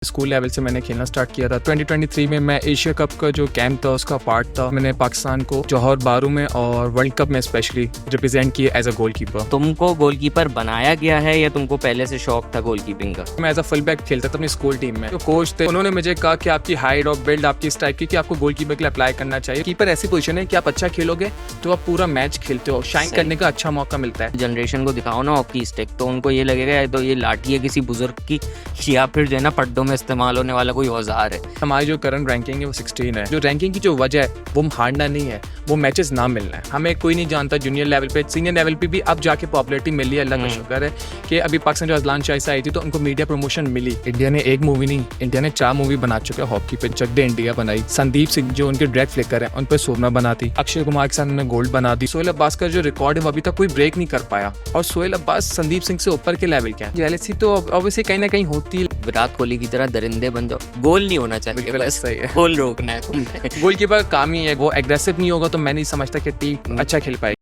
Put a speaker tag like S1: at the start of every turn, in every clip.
S1: School level से मैंने खेलना स्टार्ट किया था। 2023 में मैं एशिया कप का जो कैंप था उसका पार्ट था। मैंने पाकिस्तान को जौहर बारू में और वर्ल्ड कप में स्पेशली रिप्रेजेंट किया एज अ गोलकीपर।
S2: तुमको गोलकीपर बनाया गया है या तुमको पहले से शौक था गोलकीपिंग का?
S1: मैं एज अ फुल बैक खेलता था अपनी स्कूल टीम में। जो कोच थे उन्होंने मुझे कहा कि आपकी हाइट और बिल्ड आपकी इस टाइप की कि आपको गोलकीपर के लिए अप्लाई करना चाहिए। कीपर ऐसी पोजीशन है कि आप अच्छा खेलोगे तो आप पूरा मैच खेलते हो, शाइन करने का अच्छा मौका मिलता है।
S2: जनरेशन को दिखाओ ना हॉकी स्टिक, तो उनको ये लगेगा या तो ये लाठी है किसी बुजुर्ग की, या फिर जो है ना पड्डों में इस्तेमाल होने वाला कोई औजार है।
S1: हमारी जो करंट रैंकिंग है वो 16 है। जो रैंकिंग की जो वजह है वो हारना नहीं है, वो मैचेस ना मिलना है। हमें कोई नहीं जानता जूनियर लेवल पे, सीनियर लेवल पे भी अब जाके पॉपुलैरिटी मिली है, अल्लाह का शुक्र है कि अभी पाकिस्तान जो अजलान शाही से आई थी तो उनको मीडिया प्रमोशन मिली। इंडिया ने एक मूवी नहीं, इंडिया ने 4 मूवी बना चुका है हॉकी पे। चक दे इंडिया बनाई, संदीप सिंह जो उनके डायरेक्ट फ्लिकर है उन पर सोना बना दी, अक्षय कुमार के साथ उन्होंने गोल्ड बना दी। सोहेल अब्बास का जो रिकॉर्ड है वो अभी तक कोई ब्रेक नहीं कर पाया, और सोहेल अब्बास संदीप सिंह से ऊपर के लेवल के हैं। जेलसी तो ऑब्वियसली कहीं ना कहीं होती है।
S2: विराट कोहली की तरह दरिंदे बन जाओ, गोल नहीं होना चाहिए, बस
S1: सही है।
S2: गोल रोकना है तुमने।
S1: गोलकीपर काम ही है, वो एग्रेसिव नहीं होगा तो मैं नहीं समझता कि टीम अच्छा खेल पाएगी।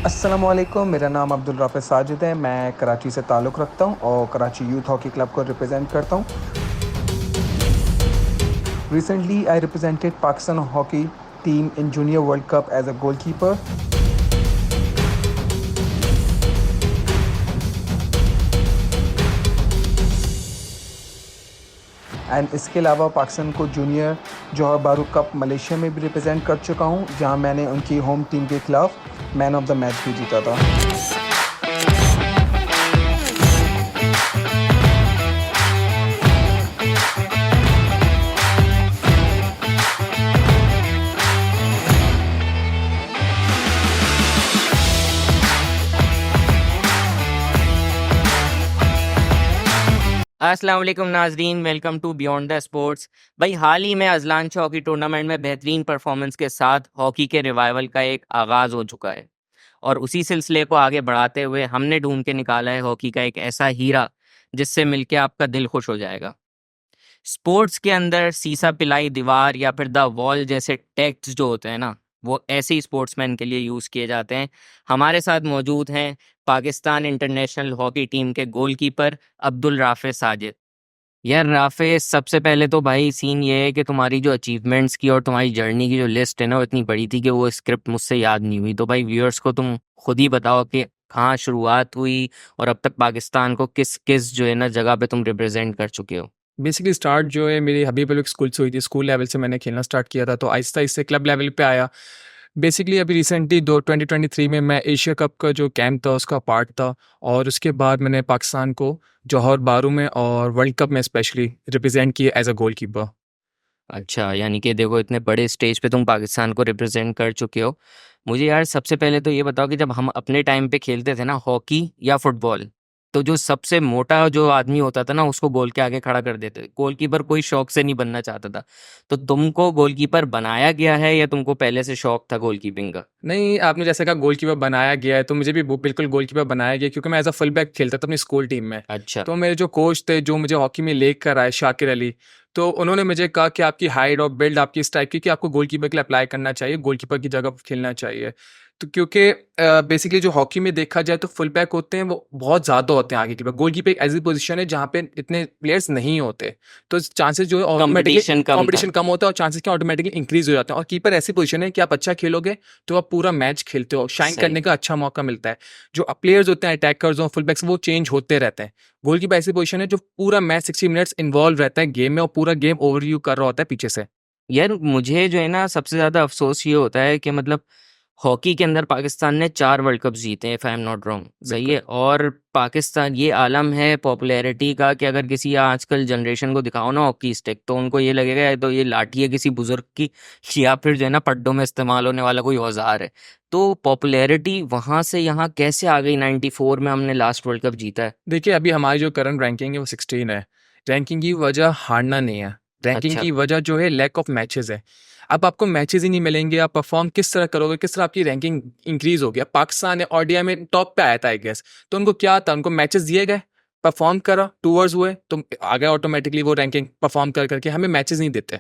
S1: अस्सलामुअलैकुम, मेरा नाम अब्दुल राफिज़ साजिद है। मैं कराची से ताल्लुक़ रखता हूँ और कराची यूथ हॉकी क्लब को रिप्रेजेंट करता हूँ। Recently I represented Pakistan hockey team in junior world cup as a goalkeeper. And इसके अलावा पाकिस्तान को जूनियर जौहर बारू कप मलेशिया में भी रिप्रेजेंट कर चुका हूँ, जहाँ मैंने उनकी होम टीम के खिलाफ मैन ऑफ द मैच भी जीता था।
S2: अस्सलाम वालेकुम नाजरीन, welcome to beyond the sports. भाई हाल ही में अजलान हॉकी टूर्नामेंट में बेहतरीन परफॉर्मेंस के साथ हॉकी के रिवाइवल का एक आगाज़ हो चुका है, और उसी सिलसिले को आगे बढ़ाते हुए हमने ढूंढ के निकाला है हॉकी का एक ऐसा हीरा जिससे मिलके आपका दिल खुश हो जाएगा। स्पोर्ट्स के अंदर सीसा पिलाई दीवार या फिर द वॉल जैसे टेक्स्ट जो होते हैं ना, वो ऐसे ही स्पोर्ट्समैन के लिए यूज़ किए जाते हैं। हमारे साथ मौजूद हैं पाकिस्तान इंटरनेशनल हॉकी टीम के गोलकीपर अब्दुल राफे साजिद। यार राफे, सबसे पहले तो भाई सीन ये है कि तुम्हारी जो अचीवमेंट्स की और तुम्हारी जर्नी की जो लिस्ट है ना वो इतनी बड़ी थी कि वो स्क्रिप्ट मुझसे याद नहीं हुई। तो भाई व्यूअर्स को तुम खुद ही बताओ कि कहाँ शुरुआत हुई और अब तक पाकिस्तान को किस किस जो है ना जगह पे तुम रिप्रेजेंट कर चुके हो।
S1: बेसिकली स्टार्ट जो है मेरी हबीब अली स्कूल से हुई थी। स्कूल लेवल से मैंने खेलना स्टार्ट किया था, तो आहिस्ता आहिस्ता क्लब लेवल पे आया। बेसिकली अभी रिसेंटली 2023 में मैं एशिया कप का जो कैंप था उसका पार्ट था, और उसके बाद मैंने पाकिस्तान को जौहर बारू में और वर्ल्ड कप में स्पेशली रिप्रेजेंट किया एज अ गोलकीपर।
S2: अच्छा, यानी कि देखो इतने बड़े स्टेज पे तुम पाकिस्तान को रिप्रेजेंट कर चुके हो। मुझे यार सबसे पहले तो ये बताओ कि जब हम अपने टाइम पे खेलते थे ना हॉकी या फुटबॉल, तो जो सबसे मोटा जो आदमी होता था ना उसको गोल के आगे खड़ा कर देते थे। गोलकीपर कोई शौक से नहीं बनना चाहता था। तो तुमको गोलकीपर बनाया गया है या तुमको पहले से शौक था गोलकीपिंग का?
S1: नहीं, आपने जैसे कहा गोलकीपर बनाया गया है, तो मुझे भी बिल्कुल गोलकीपर बनाया गया, क्योंकि मैं एज अ फुल बैक खेलता था अपनी स्कूल टीम में।
S2: अच्छा।
S1: तो मेरे जो कोच थे जो मुझे हॉकी में लेकर आए, शाकिर अली, तो उन्होंने मुझे कहा कि आपकी हाइट और बिल्ड आपकी इस टाइप की कि आपको गोलकीपर के लिए अप्लाई करना चाहिए, गोलकीपर की जगह खेलना चाहिए। तो क्योंकि बेसिकली जो हॉकी में देखा जाए तो फुल बैक होते हैं वो बहुत ज़्यादा होते हैं आगे की। गोलकीपर एक ऐसी पोजीशन है जहाँ पे इतने प्लेयर्स नहीं होते, तो चांसेस जो है ऑटोमेटिकली
S2: कंपटीशन कम था।
S1: कंपटीशन कम होता है और चांसेस क्या ऑटोमेटिकली इंक्रीज हो जाते हैं। और कीपर ऐसी पोजीशन है कि आप अच्छा खेलोगे तो आप पूरा मैच खेलते हो, शाइन
S2: सही।
S1: करने का अच्छा मौका मिलता है। जो प्लेयर्स होते हैं, अटैकर्स हो, फुल बैक्स, वो चेंज होते रहते हैं। गोलकीपर ऐसी पोजीशन है जो पूरा मैच 60 मिनट्स इन्वॉल्व रहता है गेम में, और पूरा गेम ओवरव्यू कर रहा होता है पीछे से।
S2: यार मुझे जो है ना सबसे ज़्यादा अफसोस ये होता है कि मतलब हॉकी के अंदर पाकिस्तान ने 4 वर्ल्ड कप जीते हैं, if I am not wrong, सही है। और पाकिस्तान ये आलम है पॉपुलैरिटी का कि अगर किसी आजकल जनरेशन को दिखाओ ना हॉकी स्टिक, तो उनको ये लगेगा या तो ये लाठी है किसी बुजुर्ग की, या फिर जो है ना पड्डों में इस्तेमाल होने वाला कोई औजार है। तो पॉपुलैरिटी वहाँ से यहाँ कैसे आ गई? 94 में हमने लास्ट वर्ल्ड कप जीता है।
S1: देखिए, अभी हमारी जो करंट रैंकिंग है वो 16 है। रैंकिंग की वजह हारना नहीं है, रैंकिंग
S2: अच्छा।
S1: की वजह जो है लैक ऑफ मैचेस है। अब आपको मैचेस ही नहीं मिलेंगे, आप परफॉर्म किस तरह करोगे, किस तरह आपकी रैंकिंग इंक्रीज होगी। अब पाकिस्तान है ओडीआई में टॉप पे आया था आई गेस, तो उनको क्या था, उनको मैचेस दिए गए, परफॉर्म करा, टूवर्स हुए तो आगे ऑटोमेटिकली वो रैंकिंग परफॉर्म कर करके हमें मैचेस नहीं देते।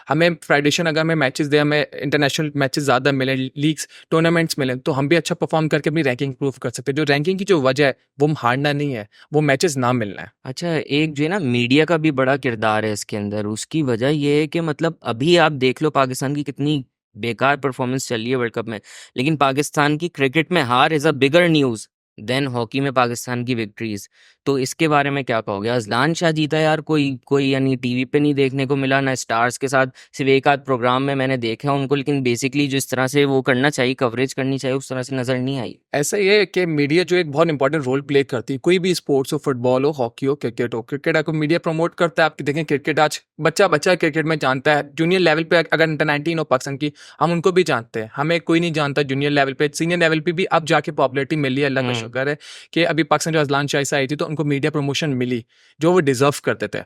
S1: हमें फेडरेशन अगर हमें मैचेस दे, हमें इंटरनेशनल मैचेस ज़्यादा मिले, लीग्स टूर्नामेंट्स मिले, तो हम भी अच्छा परफॉर्म करके अपनी रैंकिंग इंप्रूव कर सकते हैं। जो रैंकिंग की जो वजह है वो हारना नहीं है, वो मैचेस ना मिलना है।
S2: अच्छा, एक जो है ना मीडिया का भी बड़ा किरदार है इसके अंदर। उसकी वजह ये है कि मतलब अभी आप देख लो पाकिस्तान की कितनी बेकार परफॉर्मेंस चल रही है वर्ल्ड कप में, लेकिन पाकिस्तान की क्रिकेट में हार is a bigger news than hockey में पाकिस्तान की विक्ट्रीज। तो इसके बारे में क्या कहोगे? अजलान शाह जीता यार, कोई कोई यानी टीवी पे नहीं देखने को मिला, ना स्टार्स के साथ सिर्फ एक आध प्रोग्राम में मैंने देखा उनको, लेकिन बेसिकली जिस तरह से वो करना चाहिए, कवरेज करनी चाहिए, उस तरह से नज़र नहीं आई।
S1: ऐसा ये है कि मीडिया जो एक बहुत इंपॉर्टेंट रोल प्ले करती है, कोई भी स्पोर्ट्स हो, फुटबॉल हो, हॉकी हो, क्रिकेट हो। क्रिकेट आपको मीडिया प्रमोट करता है। आप देखें क्रिकेट आज बच्चा बच्चा क्रिकेट में जानता है। जूनियर लेवल पे अगर अंडर 19 हो पाकिस्तान की, हम उनको भी जानते हैं। हमें कोई नहीं जानता जूनियर लेवल पे, सीनियर लेवल पे भी अब जाके पॉपुलैरिटी मिली है, अल्लाह का शुक्र है कि अभी पाकिस्तान जो अजलान शाह से आई थी तो उनको मीडिया प्रमोशन मिली जो वो डिजर्व करते थे।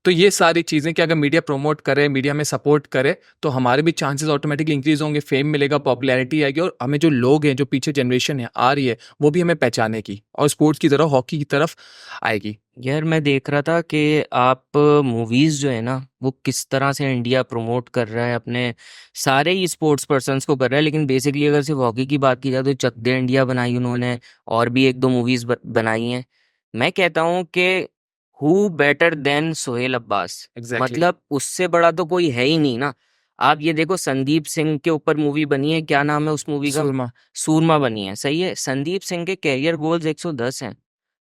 S1: तो ये सारी चीज़ें कि अगर मीडिया प्रमोट करे, मीडिया में सपोर्ट करे, तो हमारे भी चांसेस ऑटोमेटिकली इंक्रीज होंगे, फेम मिलेगा, पॉपुलैरिटी आएगी, और हमें जो लोग हैं, जो पीछे जनरेशन है आ रही है, वो भी हमें पहचाने की और स्पोर्ट्स की तरफ, हॉकी की तरफ आएगी।
S2: यार मैं देख रहा था कि आप मूवीज़ जो है ना वो किस तरह से इंडिया प्रमोट कर रहा है, अपने सारे ही स्पोर्ट्स पर्सन्स को कर रहा है, लेकिन बेसिकली अगर सिर्फ हॉकी की बात की जाए तो चक दे इंडिया बनाई उन्होंने, और भी एक दो मूवीज़ बनाई हैं। मैं कहता हूँ कि who better than Sohail Abbas.
S1: Exactly.
S2: मतलब उससे बड़ा तो कोई है ही नहीं ना। आप ये देखो, संदीप सिंह के ऊपर मूवी बनी है, क्या नाम है उस मूवी का?
S1: सुरमा।
S2: सूरमा बनी है, सही है। संदीप सिंह के कैरियर गोल्स 110 हैं।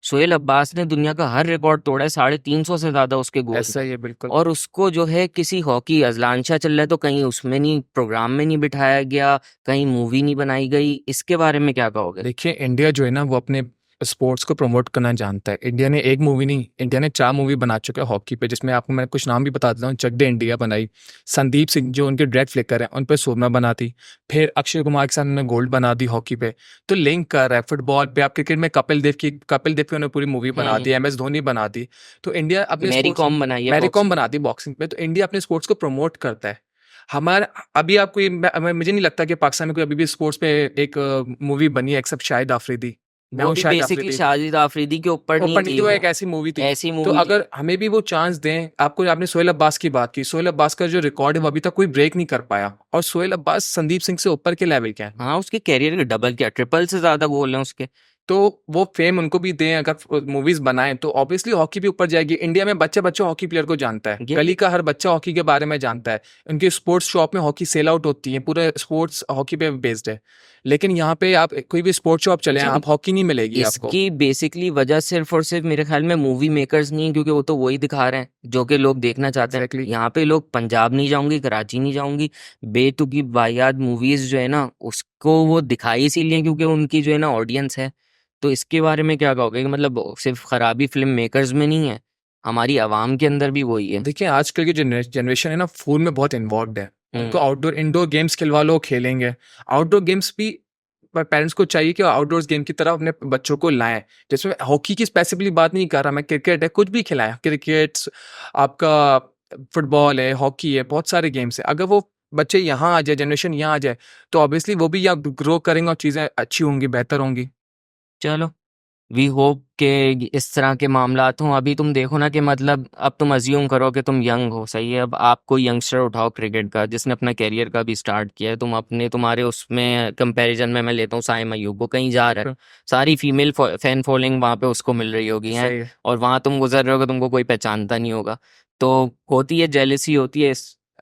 S2: सोहेल अब्बास ने दुनिया का हर रिकॉर्ड तोड़ा है, 350 से ज्यादा उसके गोल
S1: ऐसा
S2: हैं।
S1: ही है, बिल्कुल।
S2: और उसको जो है किसी हॉकी अजलान शाह चल रहा है तो कहीं उसमें नहीं, प्रोग्राम में नहीं बिठाया गया, कहीं मूवी नहीं बनाई गई। इसके बारे में क्या कहोगे?
S1: देखिए, इंडिया जो है ना वो अपने स्पोर्ट्स को प्रमोट करना जानता है। इंडिया ने एक मूवी नहीं, इंडिया ने 4 मूवी बना चुका है हॉकी पे, जिसमें आपको मैं कुछ नाम भी बता देता हूँ। चक दे इंडिया बनाई, संदीप सिंह जो उनके डायरेक्ट फ्लिकर हैं उन पर सोना बना दी, फिर अक्षय कुमार के साथ उन्होंने गोल्ड बना दी हॉकी पे। तो लिंक कर रहा है फुटबॉल पे। आप क्रिकेट में कपिल देव की उन्होंने पूरी मूवी बना दी, MS धोनी बना दी। तो इंडिया अपने
S2: मैरी
S1: स्पोर्ट्स,
S2: कॉम बनाई है
S1: मैरी कॉम
S2: बॉक्सिंग।
S1: बना दी बॉक्सिंग पे। तो इंडिया अपने स्पोर्ट्स को प्रमोट करता है। हमारा अभी आपको मुझे नहीं लगता कि पाकिस्तान में कोई अभी भी स्पोर्ट्स पे एक मूवी बनी है एक्सेप्ट शाहिद आफरीदी। मैं
S2: वो
S1: हूँ
S2: भी
S1: शाहिद
S2: बेसिकली
S1: आफरीदी।
S2: शाहिद आफरीदी के ऊपर नहीं
S1: ओपन
S2: थी
S1: तो
S2: वो,
S1: एक ऐसी मूवी थी।
S2: ऐसी
S1: तो
S2: मूवी थी।
S1: अगर हमें भी वो चांस दें, आपको आपने सोहेल अब्बास की बात की, सोहेल अब्बास का जो रिकॉर्ड है वो अभी तक कोई ब्रेक नहीं कर पाया, और सोहेल अब्बास संदीप सिंह से ऊपर के लेवल के हैं।
S2: हाँ, उसके कैरियर के डबल क्या ट्रिपल से ज्यादा गोल हैं उसके।
S1: तो वो फेम उनको भी दें, अगर मूवीज बनाएं तो ऑब्वियसली हॉकी भी ऊपर जाएगी। इंडिया में बच्चे बच्चे हॉकी प्लेयर को जानता है,
S2: ये
S1: गली का हर बच्चा हॉकी के बारे में जानता है। उनकी स्पोर्ट्स शॉप में हॉकी सेल आउट होती है, पूरा स्पोर्ट्स हॉकी पे बेस्ड है। लेकिन यहाँ पे आप कोई भी स्पोर्ट्स शॉप चले,
S2: अच्छा,
S1: आप हॉकी नहीं मिलेगी आपको।
S2: इसकी बेसिकली वजह सिर्फ और सिर्फ मेरे ख्याल में मूवी मेकर्स नहीं है, क्योंकि वो तो वही दिखा रहे हैं जो कि लोग देखना चाहते हैं।
S1: एग्जैक्टली।
S2: यहाँ पे लोग पंजाब नहीं जाऊंगी, कराची नहीं जाऊंगी, बेतुकी वाहियात मूवीज जो है ना उसको वो दिखाई इसीलिए क्योंकि उनकी जो है ना ऑडियंस है। तो इसके बारे में क्या कहोगे कि मतलब सिर्फ खराबी फिल्म मेकर्स में नहीं है, हमारी आवाम के अंदर भी वही है?
S1: देखिए, आजकल की जनरेशन है ना फोन में बहुत इन्वॉल्व है। उनको
S2: हम्म।
S1: आउटडोर इंडोर गेम्स खिलवा लो, खेलेंगे। आउटडोर गेम्स भी पेरेंट्स को चाहिए कि आउटडोर्स गेम की तरफ अपने बच्चों को लाएं। जैसे हॉकी की स्पेसिफिकली बात नहीं कर रहा मैं, क्रिकेट है, कुछ भी खिलाएं। क्रिकेट, आपका फुटबॉल है, हॉकी है, बहुत सारे गेम्स है। अगर वो बच्चे यहाँ आ जाए, जनरेशन यहाँ आ जाए, तो ऑब्वियसली वो भी यहाँ ग्रो करेंगे और चीज़ें अच्छी होंगी, बेहतर होंगी।
S2: चलो, वी होप के इस तरह के मामलात हों। अभी तुम देखो ना कि मतलब अब तुम अज्यूम करो कि तुम यंग हो, सही है। अब आप कोई यंगस्टर उठाओ क्रिकेट का जिसने अपना कैरियर का भी स्टार्ट किया है, तुम अपने तुम्हारे उसमें कंपैरिजन में मैं लेता हूँ साइम अयूब, वो कहीं जा रहा है, सारी फीमेल फैन फॉलोइंग वहाँ पे उसको मिल रही होगी हैं,
S1: सही है।
S2: और वहाँ तुम गुजर रहे हो, तुमको कोई पहचानता नहीं होगा। तो होती है जेलसी, होती है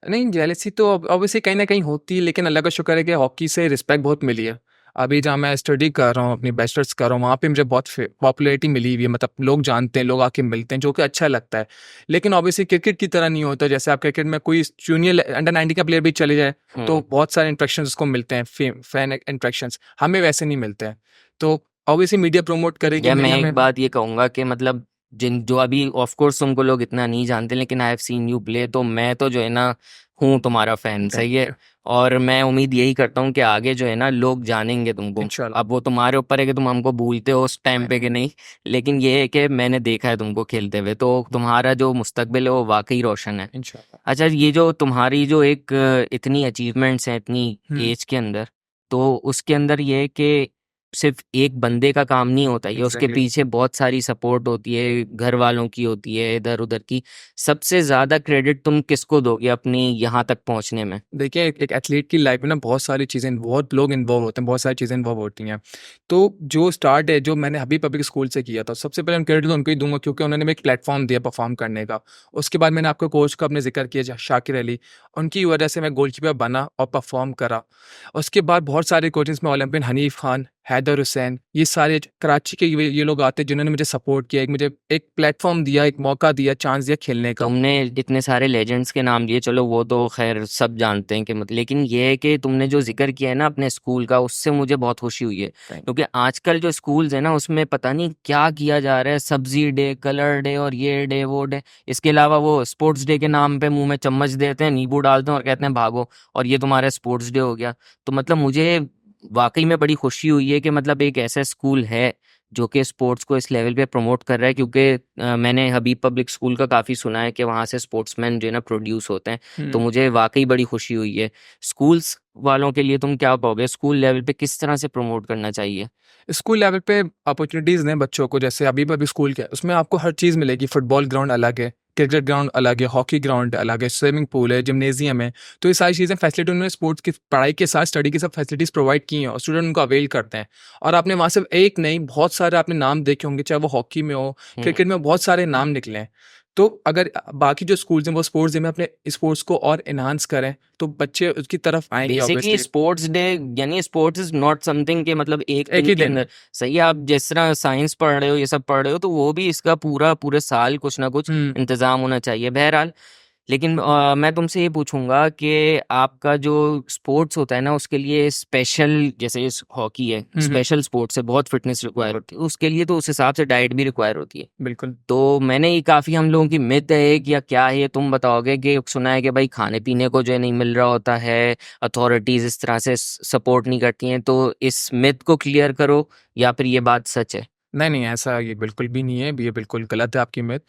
S1: नहीं, जेलसी तो ऑब्वियसली कहीं ना कहीं होती है, लेकिन अल्लाह का शुक्र है कि हॉकी से रिस्पेक्ट बहुत मिली है। अभी जहाँ मैं स्टडी कर रहा हूँ, अपनी बैचलर्स कर रहा हूँ, वहाँ पे मुझे बहुत पॉपुलैरिटी मिली हुई है। मतलब लोग जानते हैं, लोग आके मिलते हैं, जो कि अच्छा लगता है। लेकिन ऑब्वियसली क्रिकेट की तरह नहीं होता। जैसे आप क्रिकेट में कोई जूनियर अंडर 19 का प्लेयर भी चले जाए तो बहुत सारे इंट्रैक्शन उसको मिलते हैं, फैन इंट्रैक्शंस। हमें वैसे नहीं मिलते हैं। तो ऑब्वियसली मीडिया प्रमोट करेगी,
S2: या मैं
S1: मीडिया
S2: एक
S1: में।
S2: बात ये कहूँगा कि मतलब जिन जो अभी ऑफ कोर्स तुमको लोग इतना नहीं जानते, लेकिन I have seen you play, तो मैं तो जो है ना हूँ तुम्हारा फैन, सही
S1: थैंक
S2: है।
S1: यू।
S2: और मैं उम्मीद यही करता हूँ कि आगे जो है ना लोग जानेंगे तुमको।
S1: इंशाल्लाह।
S2: अब वो तुम्हारे ऊपर है कि तुम हमको भूलते हो उस टाइम पे कि नहीं, लेकिन ये है कि मैंने देखा है तुमको खेलते हुए, तो तुम्हारा जो मुस्तकबिल है वो वाकई रोशन है।
S1: इंशाल्लाह।
S2: अच्छा, ये जो तुम्हारी जो एक इतनी अचीवमेंट्स हैं इतनी एज के अंदर, तो उसके अंदर ये है कि सिर्फ एक बंदे का काम नहीं होता, ये उसके
S1: एग्जैक्टली।
S2: पीछे बहुत सारी सपोर्ट होती है, घर वालों की होती है, इधर उधर की। सबसे ज्यादा क्रेडिट तुम किसको दोगे अपनी यहाँ तक पहुँचने में?
S1: देखिए एक एथलीट की लाइफ में ना बहुत सारी चीज़ें, बहुत लोग इन्वॉल्व होते हैं, बहुत सारी चीज़ें इन्वॉल्व होती हैं। तो जो स्टार्ट है, जो मैंने हबीब पब्लिक स्कूल से किया था, सबसे पहले मैं क्रेडिट तो उनको ही दूंगा क्योंकि उन्होंने मेरे एक प्लेटफॉर्म दिया परफॉर्म करने का। उसके बाद मैंने आपको कोच का अपने जिक्र किया, शाकिर अली, उनकी वजह से मैं गोलकीपर बना और परफॉर्म करा। उसके बाद बहुत सारे कोचेस में ओलंपियन हनीफ खान, हैदर हुसैन, ये सारे कराची के ये लोग आते हैं जिन्होंने मुझे सपोर्ट किया, एक मुझे एक प्लेटफॉर्म दिया, एक मौका दिया, चांस दिया खेलने का।
S2: तुमने इतने सारे लेजेंड्स के नाम लिए, चलो वो तो खैर सब जानते हैं कि मतलब, लेकिन ये है कि तुमने जो जिक्र किया है ना अपने स्कूल का, उससे मुझे बहुत खुशी हुई है। क्योंकि आजकल जो स्कूल्स है ना उसमें पता नहीं क्या किया जा रहा है, सब्जी डे, कलर डे और ये डे वो डे, इसके अलावा वो स्पोर्ट्स डे के नाम पे मुंह में चम्मच देते हैं, नींबू डालते हैं और कहते हैं भागो, और ये तुम्हारा स्पोर्ट्स डे हो गया। तो मतलब मुझे वाकई में बड़ी खुशी हुई है कि मतलब एक ऐसा स्कूल है जो कि स्पोर्ट्स को इस लेवल पे प्रमोट कर रहा है। क्योंकि मैंने हबीब पब्लिक स्कूल का काफ़ी सुना है कि वहाँ से स्पोर्ट्समैन जो है ना प्रोड्यूस होते हैं, तो मुझे वाकई बड़ी खुशी हुई है। स्कूल्स वालों के लिए तुम क्या कहोगे, स्कूल लेवल पे किस तरह से प्रमोट करना चाहिए?
S1: स्कूल लेवल पे अपॉर्चुनिटीज़ दें बच्चों को, जैसे अभी अभी स्कूल के उसमें आपको हर चीज़ मिलेगी। फुटबॉल ग्राउंड अलग है, क्रिकेट ग्राउंड अलग है, हॉकी ग्राउंड अलग है, स्विमिंग पूल है, जिम्नेजियम है। तो ये सारी चीज़ें फैसिलिटी उन्होंने स्पोर्ट्स की पढ़ाई के साथ स्टडी की सब फैसिलिटीज़ प्रोवाइड की हैं और स्टूडेंट उनको अवेल करते हैं। और आपने वहाँ से एक नहीं बहुत सारे आपने नाम देखे होंगे, चाहे वो हॉकी में हो, क्रिकेट में, बहुत सारे नाम निकले हैं। तो अगर बाकी जो स्कूल्स हैं वो स्पोर्ट्स डे में अपने स्पोर्ट्स को और एनहांस करें तो बच्चे उसकी तरफ आएंगे
S2: बेसिकली
S1: ऑब्वियसली।
S2: स्पोर्ट्स डे यानी स्पोर्ट्स इज नॉट समथिंग के मतलब एक
S1: एक
S2: दिन
S1: ही
S2: के
S1: दिन।
S2: अंदर। सही है, आप जिस तरह साइंस पढ़ रहे हो, ये सब पढ़ रहे हो, तो वो भी इसका पूरा पूरे साल कुछ ना कुछ
S1: हुँ।
S2: इंतजाम होना चाहिए। बहरहाल, लेकिन मैं तुमसे ये पूछूंगा कि आपका जो स्पोर्ट्स होता है ना उसके लिए स्पेशल, जैसे इस हॉकी है
S1: हुँ, हुँ।
S2: स्पेशल स्पोर्ट्स है, बहुत फिटनेस रिक्वायर होती है उसके लिए, तो उस हिसाब से डाइट भी रिक्वायर होती है।
S1: बिल्कुल।
S2: तो मैंने ये काफ़ी हम लोगों की मिथ है कि या क्या है ये तुम बताओगे, कि सुना है कि भाई खाने पीने को जो है नहीं मिल रहा होता है, अथॉरिटीज़ इस तरह से सपोर्ट नहीं करती हैं, तो इस मिथ को क्लियर करो या फिर ये बात सच है?
S1: नहीं, नहीं, ऐसा ये बिल्कुल भी नहीं है, ये बिल्कुल गलत है आपकी मिथ।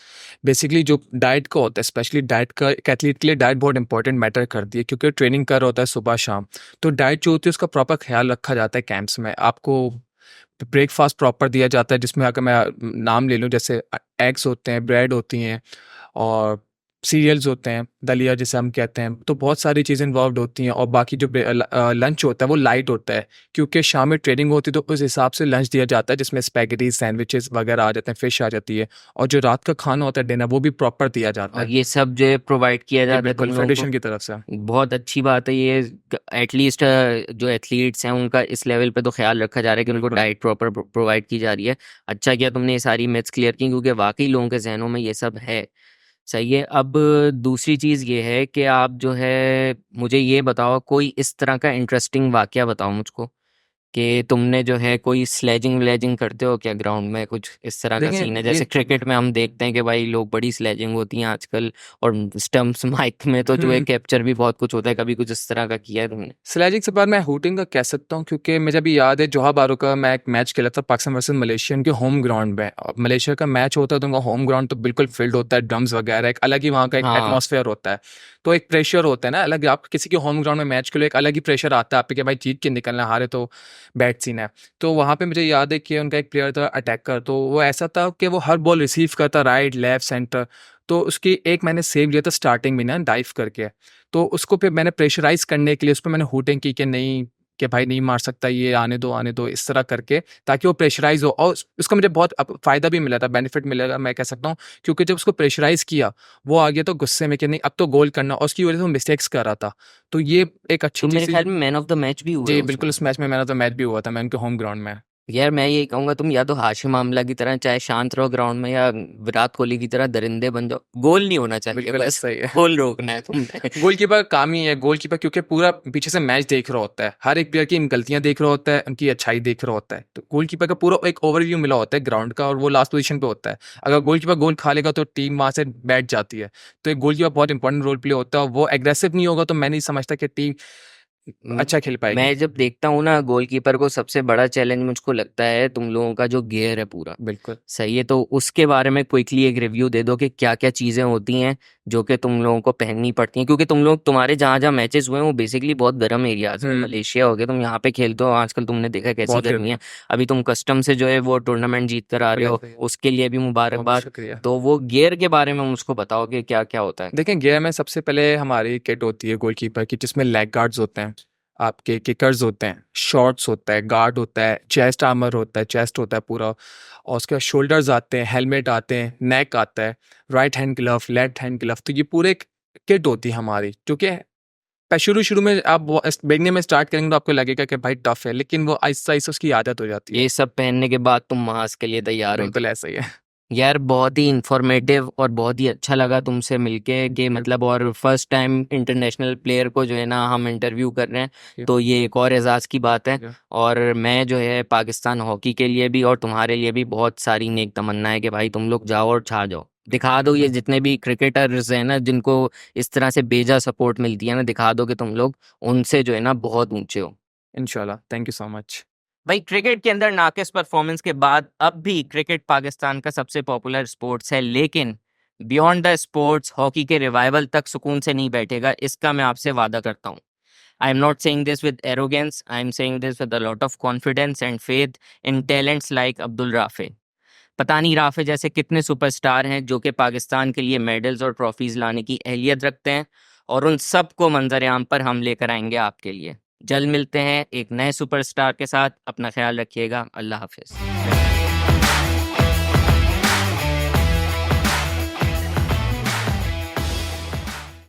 S1: बेसिकली जो डाइट का होता है, स्पेशली डाइट का, एक एथलीट के लिए डाइट बहुत इंपॉर्टेंट मैटर करती है क्योंकि ट्रेनिंग कर रहा होता है सुबह-शाम। तो डाइट जो होती है उसका प्रॉपर ख़्याल रखा जाता है कैंप्स में। आपको ब्रेकफ़ास्ट प्रॉपर दिया जाता है जिसमें अगर मैं नाम ले लूँ, जैसे एग्स होते हैं, ब्रेड होती हैं और सीरियल्स होते हैं, दलिया जिसे हम कहते हैं। तो बहुत सारी चीज़ें इन्वॉल्वड होती हैं और बाकी जो लंच होता है वो लाइट होता है क्योंकि शाम में ट्रेनिंग होती है तो उस हिसाब से लंच दिया जाता है जिसमें स्पैगेटी, सैंडविचेस वगैरह आ जाते हैं, फ़िश आ जाती है और जो रात का खाना होता है डिनर वो भी प्रॉपर दिया जाता
S2: और
S1: है।
S2: ये सब जो है प्रोवाइड किया
S1: ये
S2: जाता है
S1: बिल्कुल
S2: तुम लोगों को?
S1: फेडरेशन की तरफ से।
S2: बहुत अच्छी बात है ये। एटलीस्ट जो एथलीट्स हैं उनका इस लेवल पे तो ख्याल रखा जा रहा है कि उनको
S1: बिल्कुल।
S2: डाइट प्रॉपर प्रोवाइड की जा रही है। अच्छा किया तुमने ये सारी मिथ्स क्लियर की, क्योंकि वाकई लोगों के जहनों में ये सब है। सही है। अब दूसरी चीज़ ये है कि आप जो है मुझे ये बताओ, कोई इस तरह का इंटरेस्टिंग वाकया बताओ मुझको कि तुमने जो है कोई स्लेजिंग व्लेजिंग करते हो क्या ग्राउंड में, कुछ इस तरह का
S1: देखिए
S2: सीन है?
S1: ये
S2: जैसे क्रिकेट में हम देखते हैं कि भाई लोग बड़ी स्लेजिंग होती हैं आजकल, और स्टम्प्स माइक में तो जो है कैप्चर भी बहुत कुछ होता है। कभी कुछ इस तरह का किया है तुमने?
S1: स्लेजिंग से बाद मैं हूटिंग का कह सकता हूँ क्योंकि मुझे अभी याद है जोहा बारो का मैं एक मैच खेला था पाकिस्तान वर्सेस मलेशिया, उनके होम ग्राउंड में। और मलेशिया का मैच होता है तो उनका होम ग्राउंड तो बिल्कुल फील्ड होता है, ड्रम्स वगैरह, एक अलग ही वहाँ का एक
S2: हाँ।
S1: एटमॉस्फेयर होता है। तो एक प्रेशर होता है ना अलग, आप किसी के होम ग्राउंड में मैच के लिए एक अलग ही प्रेशर आता है आप पे कि भाई जीत के निकलना, हारे तो बैड सीन है। तो वहाँ पे मुझे याद है कि उनका एक प्लेयर था अटैकर, तो वो ऐसा था कि वो हर बॉल रिसीव करता, राइट लेफ्ट सेंटर। तो उसकी एक मैंने सेव लिया था स्टार्टिंग में ना डाइव करके। तो उसको फिर मैंने प्रेशराइज़ करने के लिए उस पे मैंने हूटिंग की कि नहीं, कि भाई नहीं मार सकता ये, आने दो, इस तरह करके ताकि वो प्रेशराइज़ हो और उसका मुझे बहुत फ़ायदा भी मिला था, बेनिफिट मिलेगा मैं कह सकता हूँ क्योंकि जब उसको प्रेशराइज़ किया, वो आ गया तो गुस्से में कि नहीं अब तो गोल करना और उसकी वज़ह से वो मिस्टेक्स कर रहा था। तो ये एक अच्छी
S2: तुम मेरे
S1: चीज़ थी।
S2: ख्याल में मैन ऑफ द मैच भी हुए
S1: जी,
S2: हो
S1: बिल्कुल
S2: उसमें।
S1: उस मैच में मैन ऑफ द मैच भी हुआ था, मैं उनके होम ग्राउंड में।
S2: यार मैं यही कहूंगा, तुम या तो हाशिम आमला की तरह चाहे शांत रहो ग्राउंड में, या विराट कोहली की तरह दरिंदे बन जाओ। गोल नहीं होना चाहिए,
S1: बिल्कुल
S2: बस
S1: सही है।
S2: गोल रोकना है तुमने।
S1: गोलकीपर का काम ही है, गोलकीपर क्योंकि पूरा पीछे से मैच देख रहा होता है, हर एक प्लेयर की गलतियां देख रहा होता है, उनकी अच्छाई देख रहा होता है। तो गोलकीपर का पूरा एक ओवरव्यू मिला होता है ग्राउंड का और वो लास्ट पोजीशन पे होता है। अगर गोलकीपर गोल खा लेगा तो टीम वहां से बैठ जाती है। तो एक गोलकीपर बहुत इंपॉर्टेंट रोल प्ले होता है और वो एग्रेसिव नहीं होगा तो मैं नहीं समझता कि टीम
S2: म-
S1: अच्छा खेल पाएगी।
S2: मैं जब देखता हूँ ना गोलकीपर को, सबसे बड़ा चैलेंज मुझको लगता है तुम लोगों का जो गियर है पूरा।
S1: बिल्कुल।
S2: सही है, तो उसके बारे में क्विकली एक रिव्यू दे दो कि क्या क्या चीज़ें होती हैं जो कि तुम लोगों को पहननी पड़ती हैं, क्योंकि तुम लोग, तुम्हारे जहाँ-जहाँ मैचेस हुए हैं वो बेसिकली बहुत गर्म एरियाज़ हैं। मलेशिया हो गया, तुम यहाँ पे खेलते हो, आजकल तुमने देखा कैसी
S1: बहुत
S2: गर्मी है। अभी तुम कस्टम से जो है वो टूर्नामेंट जीत कर आ रहे हो, उसके लिए भी मुबारकबाद।
S1: शुक्रिया।
S2: तो वो गियर के बारे में मुझको बताओ कि क्या-क्या होता है?
S1: देखें, गियर में सबसे पहले हमारी किट होती है गोलकीपर की, जिसमें लेग गार्ड्स होते हैं, आपके किकर्स होते हैं, शॉर्ट्स होता है, गार्ड होता है, चेस्ट आर्मर होता है, चेस्ट होता है पूरा, और उसके बाद शोल्डर्स आते हैं, हेलमेट आते हैं, नेक आता है, right hand glove, left hand glove. तो ये पूरे एक किट होती है हमारी, क्योंकि शुरू में आप बेगने में स्टार्ट करेंगे तो आपको लगेगा कि भाई टफ है, लेकिन वो आहिस्ता आहिस्ता उसकी आदत हो जाती है।
S2: ये सब पहनने के बाद तुम मास के लिए तैयार हो।
S1: बिल्कुल ऐसा ही है।
S2: यार बहुत ही इंफॉर्मेटिव और बहुत ही अच्छा लगा तुमसे मिलके कि मतलब, और फर्स्ट टाइम इंटरनेशनल प्लेयर को जो है ना हम इंटरव्यू कर रहे हैं, तो ये एक और एजाज़ की बात है। और मैं जो है पाकिस्तान हॉकी के लिए भी और तुम्हारे लिए भी बहुत सारी नेक तमन्ना है कि भाई तुम लोग जाओ और छा जाओ, दिखा दो ये जितने भी क्रिकेटर्स हैं ना जिनको इस तरह से बेजा सपोर्ट मिलती है ना, दिखा दो कि तुम लोग उनसे जो है ना बहुत ऊंचे हो।
S1: इंशाल्लाह, थैंक यू सो मच।
S2: भाई क्रिकेट के अंदर नाकिस परफॉर्मेंस के बाद अब भी क्रिकेट पाकिस्तान का सबसे पॉपुलर स्पोर्ट्स है, लेकिन बियॉन्ड द स्पोर्ट्स हॉकी के रिवाइवल तक सुकून से नहीं बैठेगा, इसका मैं आपसे वादा करता हूँ। I am not saying this with arrogance, I am saying this with a lot of confidence and faith in talents like Abdul Rafe. पता नहीं राफे जैसे कितने सुपरस्टार हैं जो कि पाकिस्तान के लिए मेडल्स और ट्रॉफीज लाने की अहलियत रखते हैं, और उन सब को मंजर आम पर हम लेकर आएंगे आपके लिए। जल्द मिलते हैं एक नए सुपरस्टार के साथ, अपना ख्याल रखिएगा, अल्लाह हाफिज़।